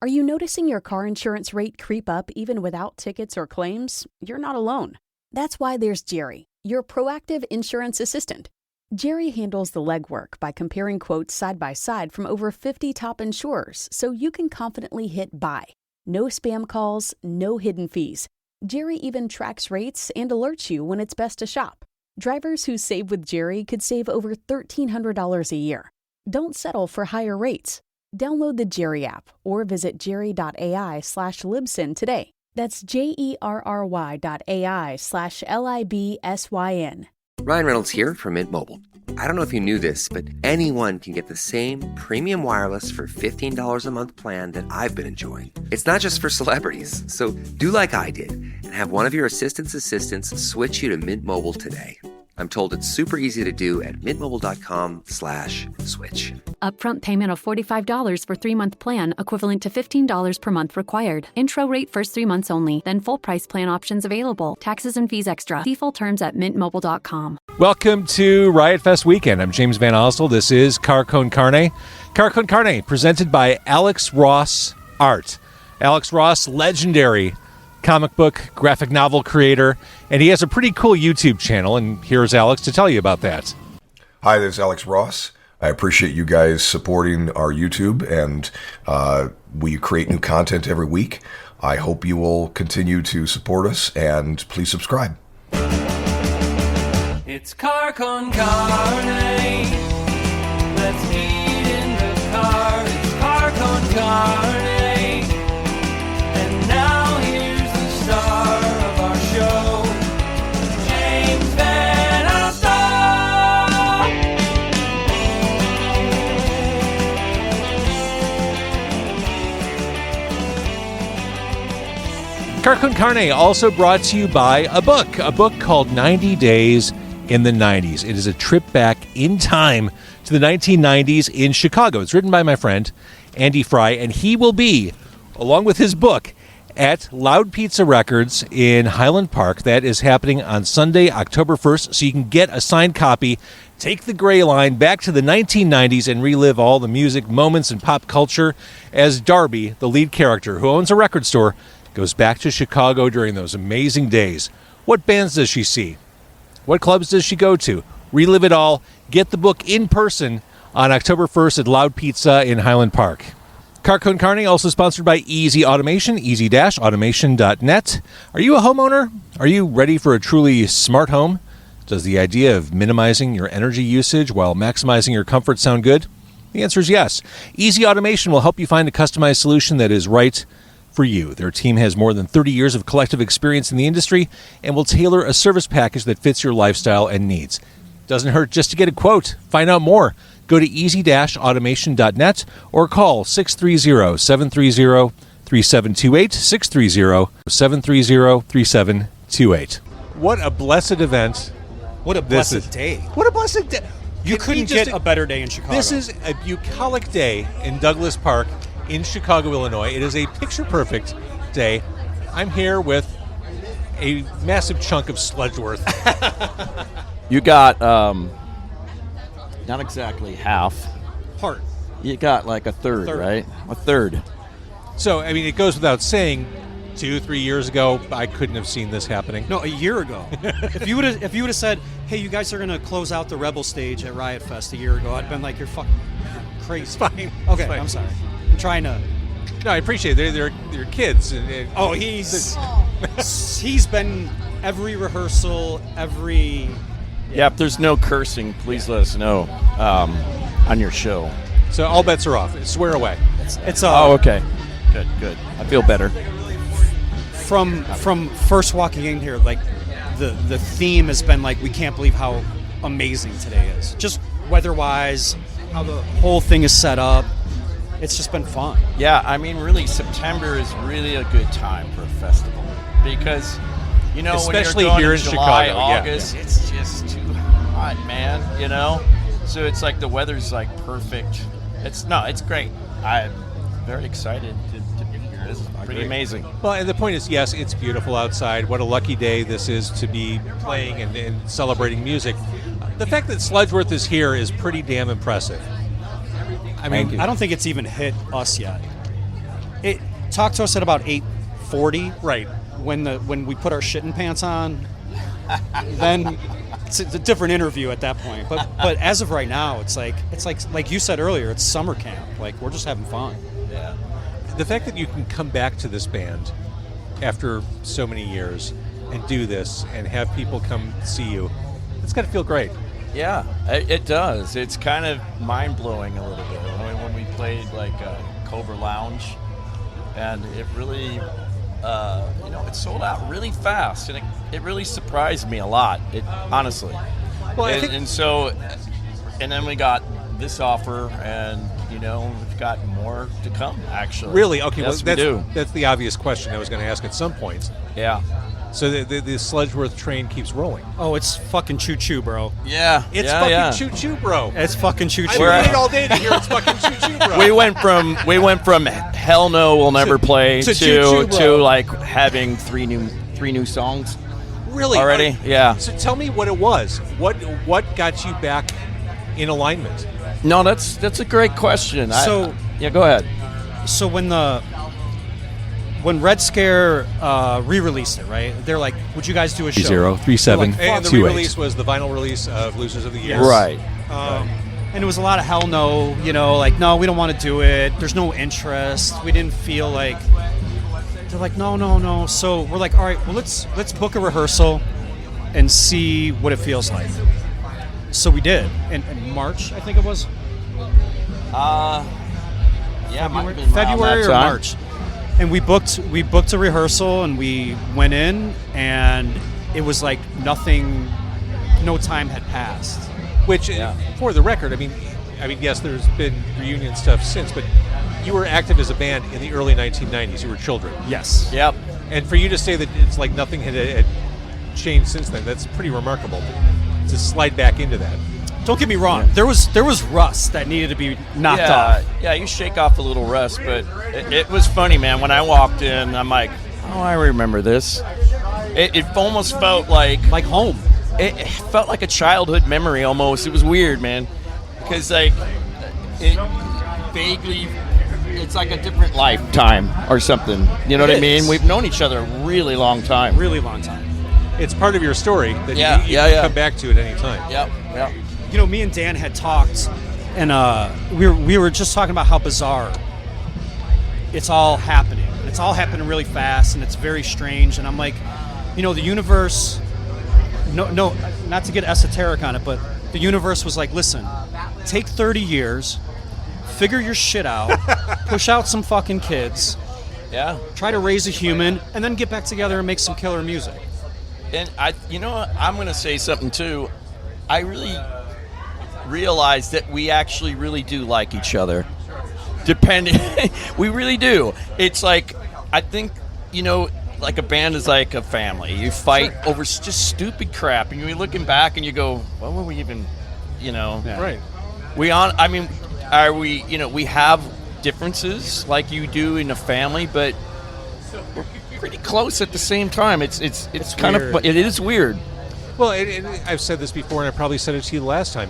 Are you noticing your car insurance rate creep up even without tickets or claims? You're not alone. That's why there's Jerry, your proactive insurance assistant. Jerry handles the legwork by comparing quotes side by side from over 50 top insurers so you can confidently hit buy. No spam calls, no hidden fees. Jerry even tracks rates and alerts you when it's best to shop. Drivers who save with Jerry could save over $1,300 a year. Don't settle for higher rates. Download the Jerry app or visit jerry.ai/libsyn today. That's jerry.ai/libsyn. Ryan Reynolds here from Mint Mobile. I don't know if you knew this, but anyone can get the same premium wireless for $15 a month plan that I've been enjoying. It's not just for celebrities. So do like I did and have one of your assistants switch you to Mint Mobile today. I'm told it's super easy to do at mintmobile.com/switch. Upfront payment of $45 for 3-month plan, equivalent to $15 per month required. Intro rate first 3 months only, then full price plan options available. Taxes and fees extra. See full terms at mintmobile.com. Welcome to Riot Fest weekend. I'm James Van Ostel. This is Car Con Carne. Car Con Carne, presented by Alex Ross Art. Alex Ross, legendary comic book, graphic novel creator, and he has a pretty cool YouTube channel, and here's Alex to tell you about that. Hi, this is Alex Ross. I appreciate you guys supporting our YouTube, and we create new content every week. I hope you will continue to support us, and please subscribe. It's Car Con Carne. Let's eat in the car. It's Car Con Carne. And now here's the star of our show, James Van Ostel. Car Con Carne also brought to you by a book called 90 Days in the 90s. It is a trip back in time to the 1990s in Chicago. It's written by my friend, Andy Fry, and he will be, along with his book, at Loud Pizza Records in Highland Park. That is happening on Sunday, October 1st, so you can get a signed copy, take the gray line back to the 1990s, and relive all the music, moments, and pop culture as Darby, the lead character, who owns a record store, goes back to Chicago during those amazing days. What bands does she see? What clubs does she go to? Relive it all. Get the book in person on October 1st at Loud Pizza in Highland Park. Car Con Carne, also sponsored by Easy Automation, easy-automation.net. Are you a homeowner? Are you ready for a truly smart home? Does the idea of minimizing your energy usage while maximizing your comfort sound good? The answer is yes. Easy Automation will help you find a customized solution that is right for you. Their team has more than 30 years of collective experience in the industry and will tailor a service package that fits your lifestyle and needs. Doesn't hurt just to get a quote. Find out more. Go to easy-automation.net or call 630-730-3728, 630-730-3728. What a blessed event. What a blessed day. What a blessed day. You couldn't get a better day in Chicago. This is a bucolic day in Douglas Park in Chicago, Illinois. It is a picture-perfect day. I'm here with a massive chunk of Sludgeworth. You got not exactly half. Part. You got like a third, right? A third. So, I mean, it goes without saying, 2-3 years ago, I couldn't have seen this happening. No, a year ago. If you would have said, "Hey, you guys are going to close out the Rebel stage at Riot Fest" a year ago, I'd been like, "You're fucking crazy." It's fine. Okay, It's fine. I'm sorry. I'm trying to. No, I appreciate it. They're kids. Oh, he's been every rehearsal, every. Yeah, if there's no cursing, please let us know on your show. So all bets are off. Swear away. It's oh, okay. Good. I feel better. From first walking in here, like the theme has been like, we can't believe how amazing today is. Just weather-wise, how the whole thing is set up. It's just been fun. Yeah, I mean, really, September is really a good time for a festival because, you know, especially when you're here going in July, Chicago, August, it's just too hot, man. You know, so it's like the weather's like perfect. It's great. I'm very excited to be here. This is pretty amazing. Well, and the point is, yes, it's beautiful outside. What a lucky day this is to be playing and celebrating music. The fact that Sludgeworth is here is pretty damn impressive. I mean, I don't think it's even hit us yet. Talk to us at about 8:40. Right. When we put our shitting pants on, then it's a different interview at that point. But as of right now, it's like you said earlier, it's summer camp. Like, we're just having fun. Yeah. The fact that you can come back to this band after so many years and do this and have people come see you, it's got to feel great. Yeah, it does. It's kind of mind-blowing a little bit. When we played like Cobra Lounge, and it really, it sold out really fast, and it really surprised me a lot. Honestly. Well, And then we got this offer, and we've got more to come. Actually, really? Okay, yes, well, we do. That's the obvious question I was going to ask at some point. Yeah. So the Sludgeworth train keeps rolling. Oh, it's fucking choo-choo, bro. Yeah. It's yeah, fucking choo-choo, bro. It's fucking choo-choo. I've waited all day to hear it's fucking choo-choo, bro. We went from hell no, we'll never play to choo-choo, bro. to like having three new songs. Really? Already? Yeah. So tell me what it was. What got you back in alignment? No, that's a great question. So go ahead. So when Red Scare re-released it, right? They're like, "Would you guys do a show?" 037 Like, and the re-release was the vinyl release of Losers of the Year. Right. And it was a lot of hell no, like, no, we don't want to do it. There's no interest. We didn't feel like. They're like, no. So we're like, all right, well, let's book a rehearsal and see what it feels like. So we did in March, I think it was. Yeah, it might have been around February that or time. March. And we booked a rehearsal, and we went in, and it was like no time had passed. Which, for the record, I mean, yes, there's been reunion stuff since, but you were active as a band in the early 1990s. You were children. Yes. Yep. And for you to say that it's like nothing had changed since then, that's pretty remarkable to slide back into that. Don't get me wrong. There was rust that needed to be knocked off. Yeah, you shake off a little rust, but it was funny, man. When I walked in, I'm like, oh, I remember this. It almost felt like home. It felt like a childhood memory almost. It was weird, man, because like it vaguely, it's like a different lifetime or something. You know what I mean? We've known each other a really long time. Really long time. It's part of your story that you can come back to at any time. Yep. Me and Dan had talked, and we were just talking about how bizarre it's all happening. It's all happening really fast, and it's very strange. And I'm like, the universe. No, not to get esoteric on it, but the universe was like, listen, take 30 years, figure your shit out, push out some fucking kids, try to raise a human, and then get back together and make some killer music. And I'm going to say something too. I really realized that we actually really do like each other. We really do. It's like, I think, like a band is like a family. You fight over just stupid crap, and you're looking back and you go, what were we even, Right. Are we, we have differences like you do in a family, but we're pretty close at the same time. It's kind weird. of, it is weird. Well, I've said this before, and I probably said it to you the last time.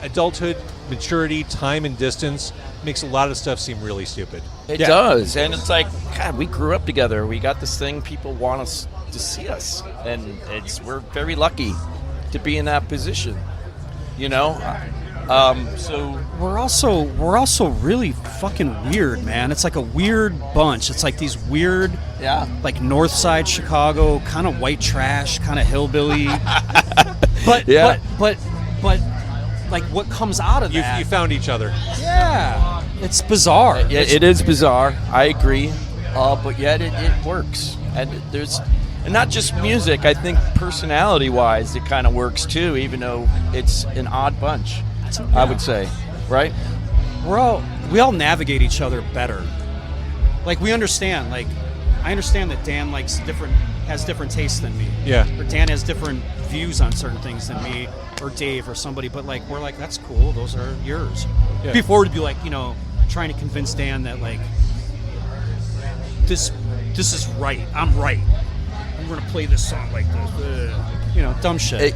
Adulthood, maturity, time, and distance makes a lot of stuff seem really stupid. It does, and it's like, God, we grew up together. We got this thing. People want us to see us, and we're very lucky to be in that position. So we're also really fucking weird, man. It's like a weird bunch. It's like these weird, like North Side Chicago, kind of white trash, kind of hillbilly. but like what comes out of that? You found each other. Yeah, it's bizarre. It is bizarre. I agree, but yet it works, and and not just music. I think personality-wise, it kind of works too, even though it's an odd bunch. I would say, right? We all navigate each other better. Like, we understand. Like, I understand that Dan has different tastes than me. Yeah. Or Dan has different views on certain things than me, or Dave, or somebody. But like, we're like, that's cool. Those are yours. Yeah. Before it'd be like, trying to convince Dan that like, this is right. I'm right. I'm gonna play this song like this. Dumb shit.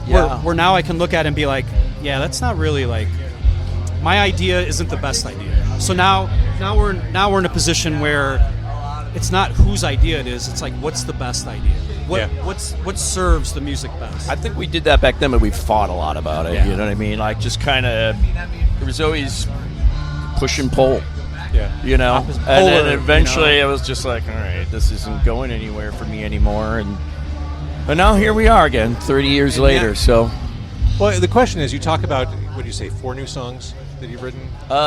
Where now I can look at it and be like, yeah, that's not really like, my idea isn't the best idea. So now now we're in a position where it's not whose idea it is. It's like, what's the best idea? What serves the music best? I think we did that back then, but we fought a lot about it. Yeah. You know what I mean? Like, just kind of, there was always push and pull. Yeah. You know, Opposite and polar, then eventually you know. it was just like, all right, this isn't going anywhere for me anymore. But now here we are again, 30 years later. So, Well, the question is, you talk about, what do you say, 4 new songs that you've written?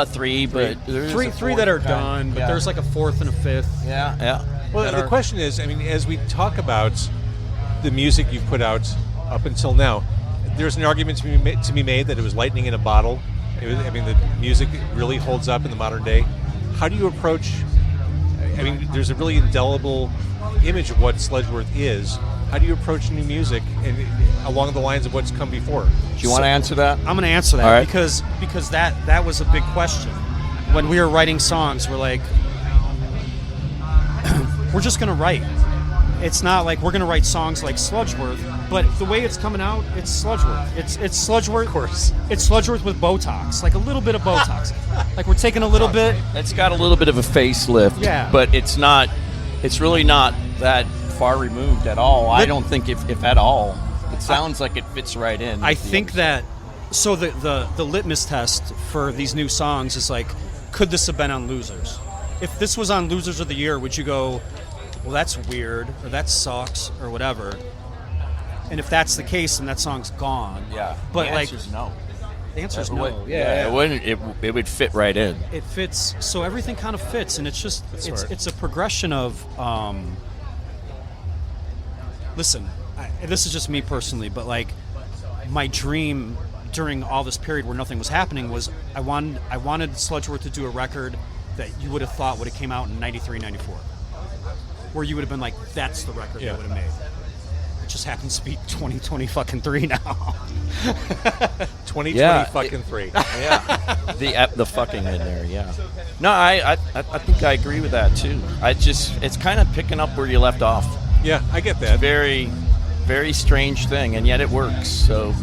3, but there's Three that are done, but there's like a fourth and a fifth. yeah. Well, the question is, I mean, as we talk about the music you've put out up until now, there's an argument to be made that it was lightning in a bottle. The music really holds up in the modern day. How do you approach? I mean, there's a really indelible image of what Sludgeworth is. How do you approach new music and along the lines of what's come before? Do you want to answer that? I'm going to answer that All right. because that was a big question. When we were writing songs, we're like, we're just going to write. It's not like we're going to write songs like Sludgeworth, but the way it's coming out, it's Sludgeworth. It's Sludgeworth. Of course. It's Sludgeworth with Botox, like a little bit of Botox. Like we're taking a little bit. It's got a little bit of a facelift, Yeah. but it's really not that far removed at all. I don't think if at all. It sounds like it fits right in. I think that, so the litmus test for these new songs is like, could this have been on Losers? If this was on Losers of the Year, would you go, well, that's weird, or that sucks, or whatever? And if that's the case, then that song's gone. Yeah. But the like, answer's no. the answer's It no. would- it wouldn't. It would fit right in. It fits. So everything kind of fits, and it's just smart. it's a progression of. Listen, this is just me personally, but like, my dream during all this period where nothing was happening was I wanted Sludgeworth to do a record that you would have thought would have came out in 93, 94. Where you would have been like, that's the record Yeah. they would have made. It just happens to be 2020 fucking 3 now. 2020 Yeah, fucking 3. Yeah, the fucking in there. Yeah. No, I think I agree with that too. It's kind of picking up where you left off. Yeah, I get that. Very, very strange thing, and yet it works. So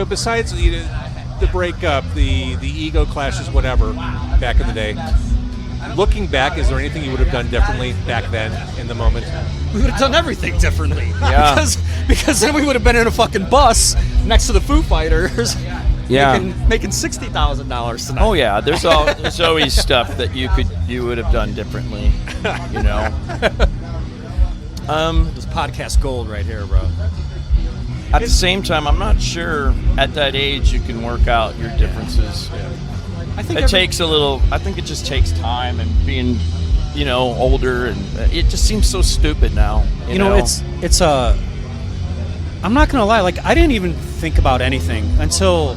besides the breakup, the ego clashes, whatever, back in the day, looking back, is there anything you would have done differently back then in the moment? We would have done everything differently. Yeah. because then we would have been in a fucking bus next to the Foo Fighters. Yeah. Making $60,000 tonight. Oh yeah, there's always stuff that you would have done differently. You know. This podcast gold right here, bro. At the same time, I'm not sure at that age you can work out your differences. I think It takes a little. I think it just takes time and being, older, and it just seems so stupid now. You know? it's a. I'm not gonna lie. Like, I didn't even think about anything until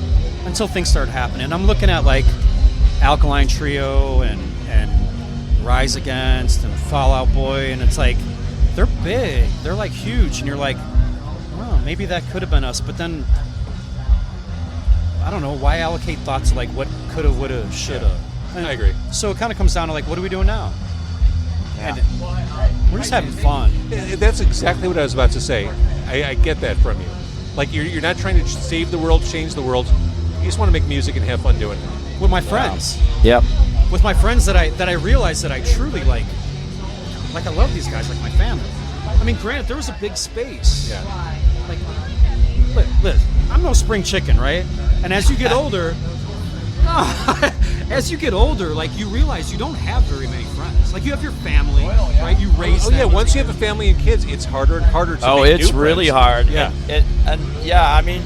things started happening. I'm looking at like Alkaline Trio and Rise Against and Fall Out Boy, and it's like they're big. They're like huge, and you're like, oh, maybe that could have been us. But then I don't know, why allocate thoughts to like what coulda, woulda, shoulda. I agree. So it kind of comes down to like, what are we doing now? Yeah. And we're just having fun. That's exactly what I was about to say. I get that from you. Like, you're not trying to save the world, change the world. You just want to make music and have fun doing it. With my friends. Yep. With my friends that I realize that I truly like I love these guys like my family. I mean, granted, there was a big space. Yeah. Like, Liz, I'm no spring chicken, right? And as you get older, like, you realize you don't have very many friends. Like, you have your family, right? You raise them. Oh, yeah, once you have a family and kids, it's harder and harder to Oh, make it's new really friends. hard. Yeah. I mean,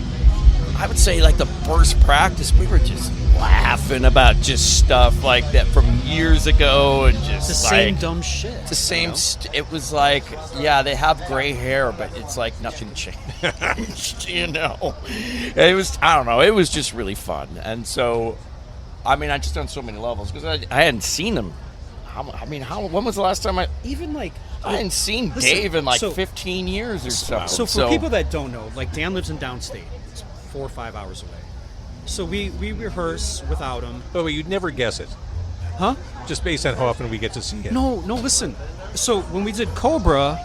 I would say like the first practice, we were just laughing about just stuff like that from years ago, and just the same like, dumb shit. the same. It was like, yeah, they have gray hair, but it's like nothing changed. It was. I don't know. It was just really fun, and so, I mean, I just on so many levels because I hadn't seen them. When was the last time I hadn't seen Dave in like 15 years or something. So for people that don't know, like, Dan lives in downstate. It's 4 or 5 hours away. So we rehearse without him. But wait, you'd never guess it. Huh? Just based on how often we get to see it. No, listen. So when we did Cobra,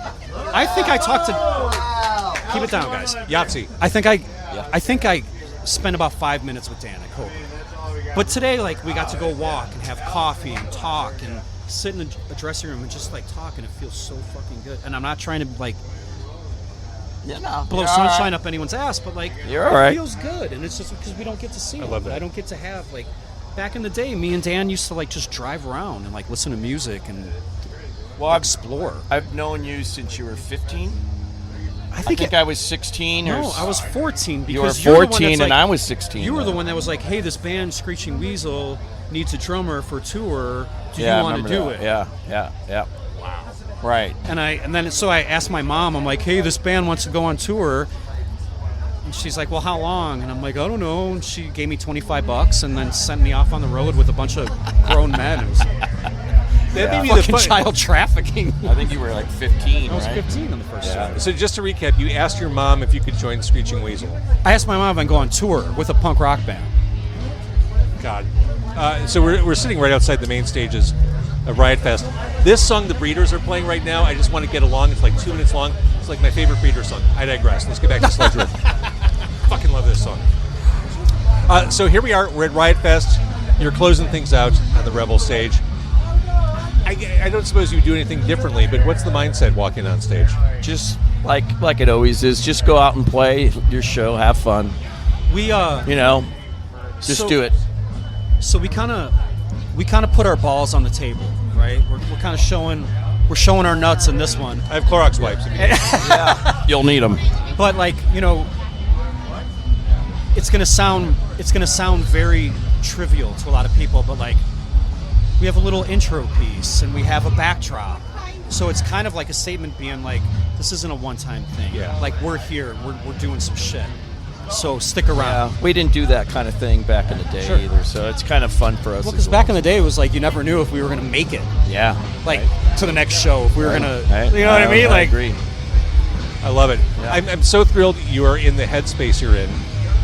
I think I talked to... Keep it down, guys. Yahtzee. I think I spent about 5 minutes with Dan at Cobra. But today, like, we got to go walk and have coffee and talk and sit in a dressing room and just, like, talk, and it feels so fucking good. And I'm not trying to, like, blow sunshine up anyone's ass, but, like, You're all right. It feels good. And it's just because we don't get to see it. I love that. I don't get to have, like, back in the day, me and Dan used to, like, just drive around and, like, listen to music and explore. I've known you since you were 15. I I think I was 16. No, I was 14. You were Because you're the one 14 that's and like- I was 16. You were the then. one that was like, hey, this band, Screeching Weasel, needs a drummer for tour. Do Yeah, you I want to do remember it? that. Yeah. Wow. Right. And then so I asked my mom, I'm like, hey, this band wants to go on tour. And she's like, well, how long? And I'm like, I don't know. And she gave me $25 and then sent me off on the road with a bunch of grown men. It was That may be fucking the child trafficking. I think you were like 15, I was right? 15 on the first tour. So just to recap, you asked your mom if you could join Screeching Weasel. I asked my mom if I can go on tour with a punk rock band. God. So we're sitting right outside the main stages of Riot Fest. This song the Breeders are playing right now, I just want to get along. It's like 2 minutes long. It's like my favorite Breeders song. I digress. Let's get back to Sludgeworth. Fucking love this song. So here we are. We're at Riot Fest. You're closing things out on the Rebel stage. I don't suppose you would do anything differently, but what's the mindset walking on stage? Just like it always is. Just go out and play your show, have fun. We Just So- do it. So we kind of put our balls on the table, right? We're kind of showing our nuts in this one, I have Clorox wipes. If you need. You'll need them. but like it's gonna sound very trivial to a lot of people, but like we have a little intro piece and we have a backdrop, so it's kind of like a statement being like, this isn't a one-time thing. Yeah. Like we're here, we're doing some shit. So stick around. We didn't do that kind of thing back in the day Sure. either, so it's kind of fun for us. Well, because back in the day it was like you never knew if we were gonna make it. Yeah. Like to the next show, if we were gonna, Right. you know what I mean? I Like, agree. I love it. Yeah. I'm so thrilled you are in the headspace you're in.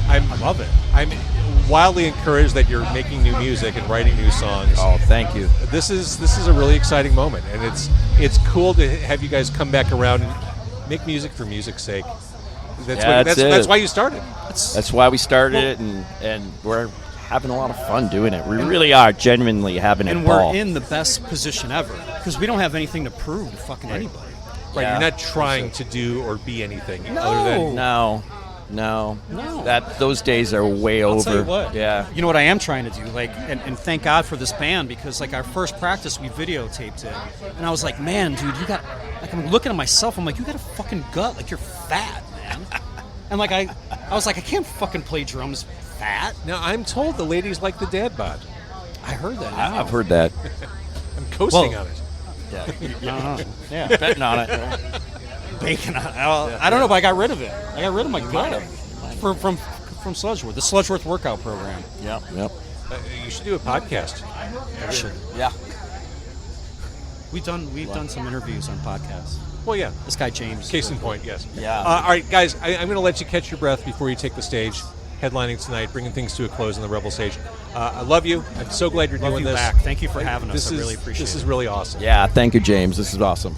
I love it. I'm wildly encouraged that you're making new music and writing new songs. Oh, thank you. This is a really exciting moment, and it's cool to have you guys come back around and make music for music's sake. That's why you started. That's why we started it, and we're having a lot of fun doing it. We really are genuinely having and a ball. we're in the best position ever because we don't have anything to prove to fucking anybody. Right, Yeah. you're not trying to do or be anything No. other than No. No. Those days are way I'll over. tell you what. Yeah. You know what I am trying to do, like, and thank God for this band because like our first practice we videotaped it, and I was like, man, dude, you got, like, I'm looking at myself, I'm like, you got a fucking gut, like you're fat, man. And like I was like, I can't fucking play drums fat. Now I'm told the ladies like the dad bod. I heard that. Now. I've heard that. I'm coasting Well- on it. Yeah, Betting on it. bacon on it. I don't know, but I got rid of it. I got rid of my gut from Sludgeworth, the Sludgeworth workout program. Yep. You should do a podcast. Yeah. We've done some interviews on podcasts. Well, yeah. This guy James. Case in point, yes. Yeah. All right, guys, I'm going to let you catch your breath before you take the stage, headlining tonight, bringing things to a close on the Rebel stage. I love you. I'm so glad you're Love doing you this. back. Thank you for having us. I really appreciate it. This is really awesome. Yeah. Thank you, James. This is awesome.